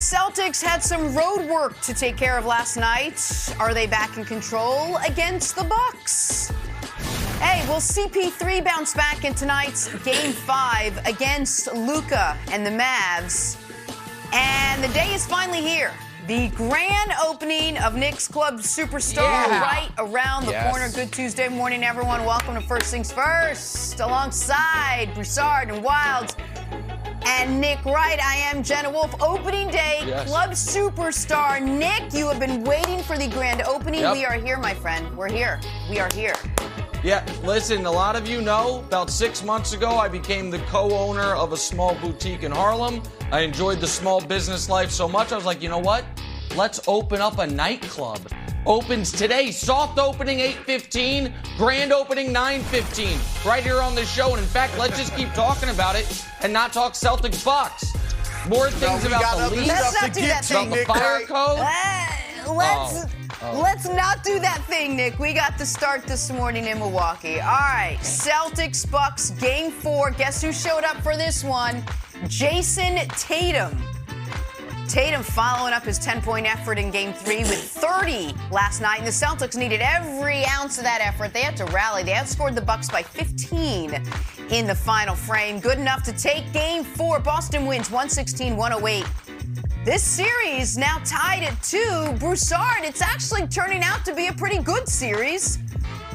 Celtics had some road work to take care of last night. Are they back in control against the Bucks? Hey, will CP3 bounce back in tonight's Game 5 against Luka and the Mavs? And the day is finally here. The grand opening of Knicks Club Superstar right around the corner. Good Tuesday morning, everyone. Welcome to First Things First. Alongside Broussard and Wilds and Nick Wright, I am Jenna Wolf. Opening day, Club Superstar. Nick, you have been waiting for the grand opening. We are here, my friend. We're here. We are here. Yeah, listen, a lot of you know, about 6 months ago, I became the co-owner of a small boutique in Harlem. I enjoyed the small business life so much, I was like, you know what? Let's open up a nightclub. Opens today. Soft opening 8:15, grand opening 9:15. Right here on the show. And in fact, let's just keep talking about it and not talk Celtics Bucks. More things about the league. Let's not do that thing. About the fire code. Let's not do that thing, Nick. We got the start this morning in Milwaukee. All right, Celtics Bucks Game 4. Guess who showed up for this one? Jason Tatum. Tatum following up his 10-point effort in Game 3 with 30 last night, and the Celtics needed every ounce of that effort. They had to rally. They outscored the Bucks by 15 in the final frame. Good enough to take Game 4. Boston wins 116-108. This series now tied at 2. Broussard, it's actually turning out to be a pretty good series.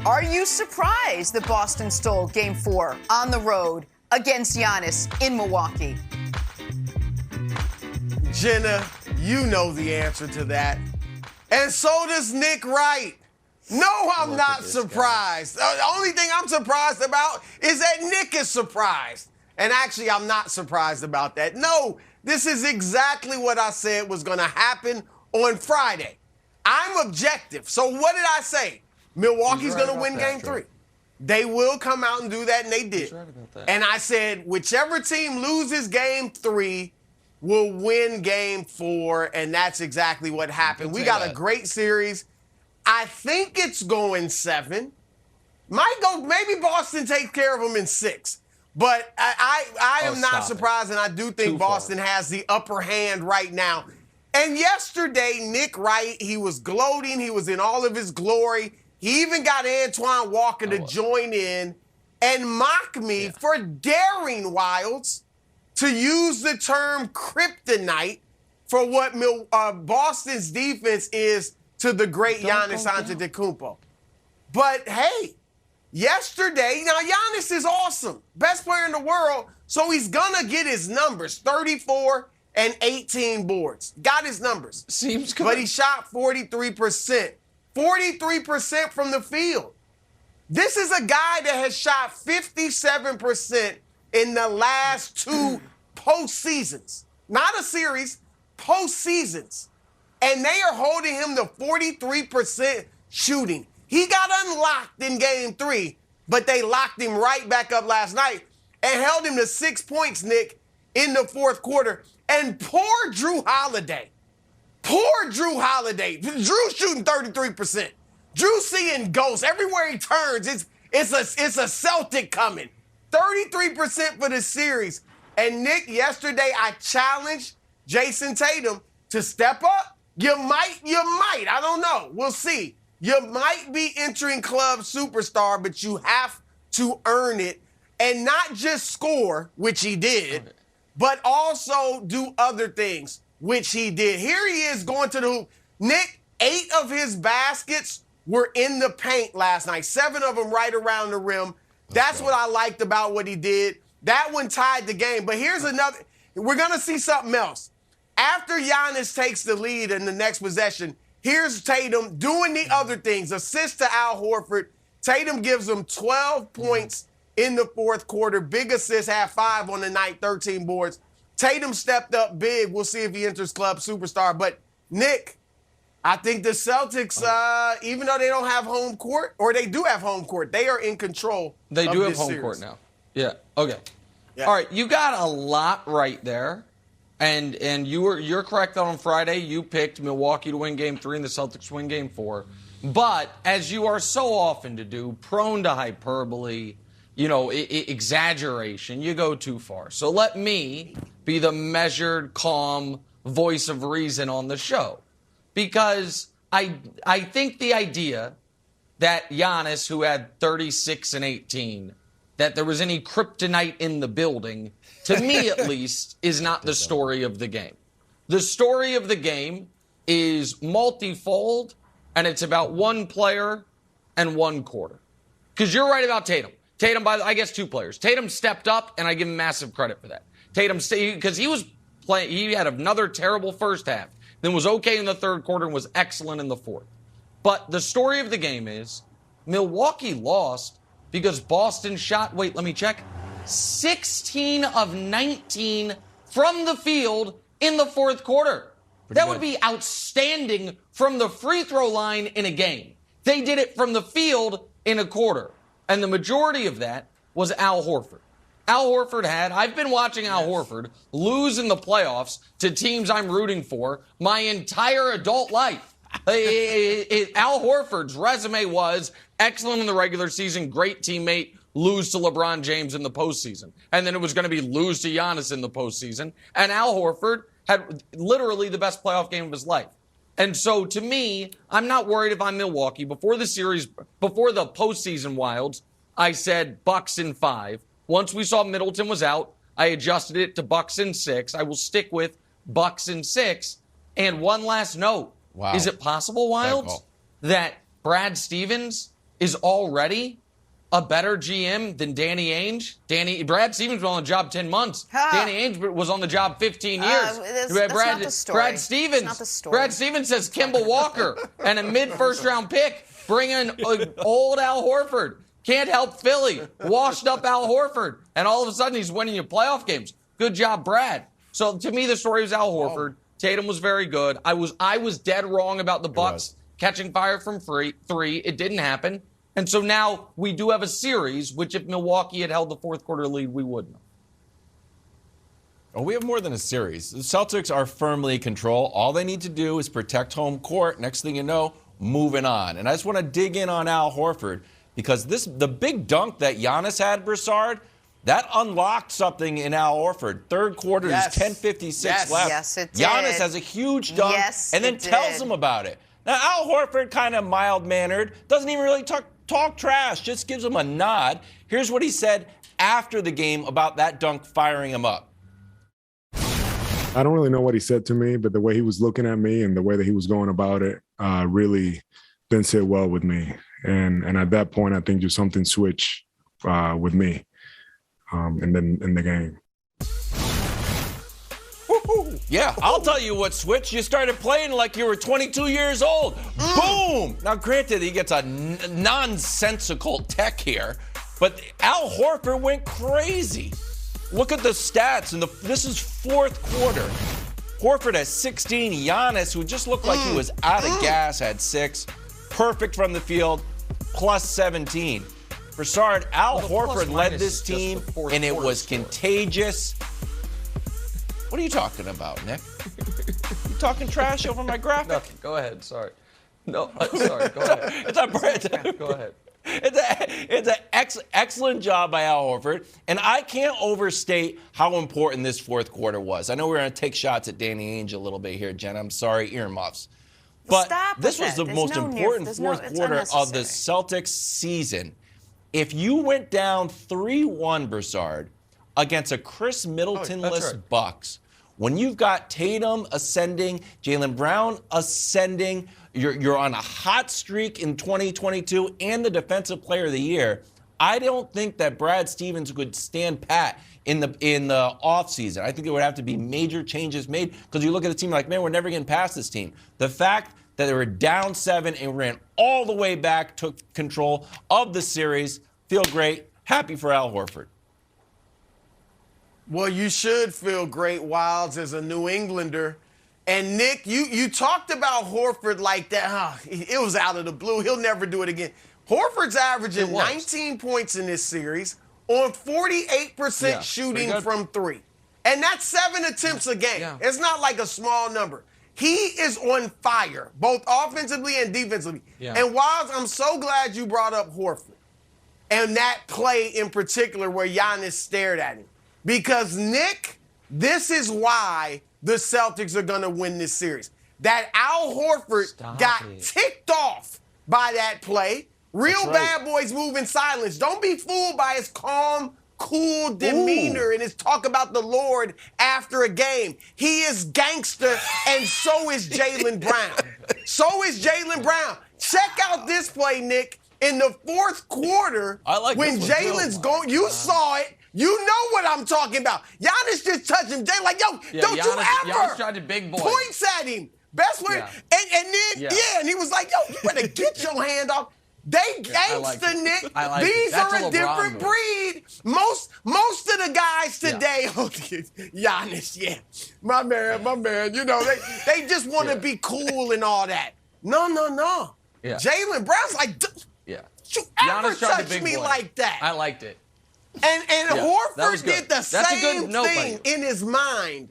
Are you surprised that Boston stole Game 4 on the road against Giannis in Milwaukee? Jenna, you know the answer to that. And so does Nick Wright. No, I'm not surprised. The only thing I'm surprised about is that Nick is surprised. And actually, I'm not surprised about that. No, this is exactly what I said was going to happen on Friday. I'm objective. So what did I say? Milwaukee's going to win Game 3. They will come out and do that, and they did. And I said, whichever team loses Game 3 will win Game 4, and that's exactly what happened. We got a great series. I think it's going 7. Might go, maybe Boston takes care of them in 6. But I am not surprised, and I do think Boston has the upper hand right now. And yesterday, Nick Wright, he was gloating. He was in all of his glory. He even got Antoine Walker to join in and mock me for daring Wilds to use the term kryptonite for what Boston's defense is to the great Giannis Antetokounmpo. But, hey, yesterday, now Giannis is awesome. Best player in the world, so he's going to get his numbers, 34 and 18 boards. Got his numbers. Seems good. But he shot 43%. 43% from the field. This is a guy that has shot 57% in the last 2 postseasons. Not a series, postseasons. And they are holding him to 43% shooting. He got unlocked in Game 3, but they locked him right back up last night and held him to 6 points, Nick, in the fourth quarter. And poor Drew Holiday. Poor Drew Holiday. Drew's shooting 33%. Drew's seeing ghosts. Everywhere he turns, it's a Celtic coming. 33% for the series. And, Nick, yesterday I challenged Jason Tatum to step up. You might. I don't know. We'll see. You might be entering Club Superstar, but you have to earn it and not just score, which he did, but also do other things, which he did. Here he is going to the hoop. Nick, 8 of his baskets were in the paint last night, 7 of them right around the rim. That's what I liked about what he did. That one tied the game. But here's another. We're going to see something else. After Giannis takes the lead in the next possession, here's Tatum doing the other things. Assist to Al Horford. Tatum gives him 12 points in the fourth quarter. Big assist, had 5 on the night, 13 boards. Tatum stepped up big. We'll see if he enters Club Superstar. But, Nick, I think the Celtics, even though they don't have home court, or they do have home court, they are in control. They do have home court now. Yeah. Okay. Yeah. All right. You got a lot right there. And you're correct that on Friday you picked Milwaukee to win Game 3 and the Celtics win Game 4. But as you are so often to do, prone to hyperbole, exaggeration, you go too far. So let me be the measured, calm, voice of reason on the show. Because I think the idea that Giannis, who had 36 and 18, that there was any kryptonite in the building, to me at least, is not the story of the game. The story of the game is multifold, and it's about one player and one quarter. Because you're right about Tatum. Tatum, I guess two players. Tatum stepped up, and I give him massive credit for that. Tatum, because he was playing, he had another terrible first half, then was okay in the third quarter and was excellent in the fourth. But the story of the game is Milwaukee lost because Boston shot, wait, let me check, 16 of 19 from the field in the fourth quarter. That would be outstanding from the free throw line in a game. They did it from the field in a quarter. And the majority of that was Al Horford. Al Horford I've been watching Al Horford lose in the playoffs to teams I'm rooting for my entire adult life. Al Horford's resume was excellent in the regular season, great teammate, lose to LeBron James in the postseason. And then it was going to be lose to Giannis in the postseason. And Al Horford had literally the best playoff game of his life. And so to me, I'm not worried if I'm Milwaukee. Before the postseason wilds, I said Bucks in 5. Once we saw Middleton was out, I adjusted it to Bucks in 6. I will stick with Bucks in 6. And one last note. Wow. Is it possible, Wilds, that Brad Stevens is already a better GM than Danny Ainge? Brad Stevens was on the job 10 months. Danny Ainge was on the job 15 years. That's not the story. Brad Stevens says Kemba Walker and a mid-first-round pick bring in old Al Horford. Can't help Philly. Washed up Al Horford. And all of a sudden he's winning you playoff games. Good job, Brad. So to me, the story was Al Horford. Tatum was very good. I was dead wrong about the Bucks catching fire from 3. It didn't happen. And so now we do have a series, which if Milwaukee had held the fourth quarter lead, we wouldn't have. Oh, we have more than a series. The Celtics are firmly in control. All they need to do is protect home court. Next thing you know, moving on. And I just want to dig in on Al Horford because the big dunk that Giannis had, Broussard, that unlocked something in Al Horford. Third quarter, there's 10:56 left. Yes, it did. Giannis has a huge dunk and then tells him about it. Now, Al Horford, kind of mild-mannered, doesn't even really talk trash, just gives him a nod. Here's what he said after the game about that dunk firing him up. I don't really know what he said to me, but the way he was looking at me and the way that he was going about it really didn't sit well with me. And at that point, I think just something switched with me and then in the game. Yeah, I'll tell you what switched. You started playing like you were 22 years old. Boom! Now, granted, he gets a nonsensical tech here, but Al Horford went crazy. Look at the stats, and this is fourth quarter. Horford has 16. Giannis, who just looked like he was out of gas, had 6. Perfect from the field, plus 17. Broussard, Al Horford led this team, and it was contagious. What are you talking about, Nick? You talking trash over my graphic? Nothing. Go ahead. Sorry. No, sorry. Go ahead. Go ahead. It's an excellent job by Al Horford, and I can't overstate how important this fourth quarter was. I know we're going to take shots at Danny Ainge a little bit here, Jen. I'm sorry, earmuffs. But this was the most important fourth quarter of the Celtics season. If you went down 3-1, Broussard, against a Chris Middleton-less Bucks, when you've got Tatum ascending, Jaylen Brown ascending, you're on a hot streak in 2022 and the Defensive Player of the Year, I don't think that Brad Stevens would stand pat in the offseason. I think there would have to be major changes made because you look at the team like, man, we're never getting past this team. The fact that they were down 7 and ran all the way back, took control of the series, feel great, happy for Al Horford. Well, you should feel great, Wilds, as a New Englander. And, Nick, you talked about Horford like that. It was out of the blue. He'll never do it again. Horford's averaging 19 points in this series on 48% shooting from 3. And that's 7 attempts a game. Yeah. It's not like a small number. He is on fire, both offensively and defensively. Yeah. And, Wilds, I'm so glad you brought up Horford and that play in particular where Giannis stared at him. Because, Nick, this is why the Celtics are going to win this series. That Al Horford got ticked off by that play. Real bad boys move in silence. Don't be fooled by his calm, cool demeanor and his talk about the Lord after a game. He is gangster, and so is Jaylen Brown. So is Jaylen Brown. Check out this play, Nick. In the fourth quarter, when Jaylen's going, you saw it. You know what I'm talking about. Giannis just touched him. Jay like, yo, don't you ever Giannis tried to big boy. points at him. Best way. And then, and he was like, yo, you better get your hand off. They gangster, Nick. These are a different breed. Most of the guys today, Giannis, my man. You know, they just want to be cool and all that. No. Yeah. Jaylen Brown's like, you ever touch me like that? I liked it. And Horford did the same thing in his mind.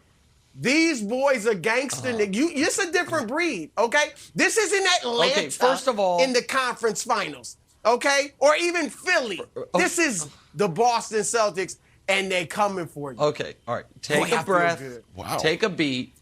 These boys are gangster. It's a different breed, okay? This isn't Atlanta. Okay, first of all, in the conference finals, okay? Or even Philly. This is the Boston Celtics, and they're coming for you. Okay, all right. Take a breath. Wow. Take a beat.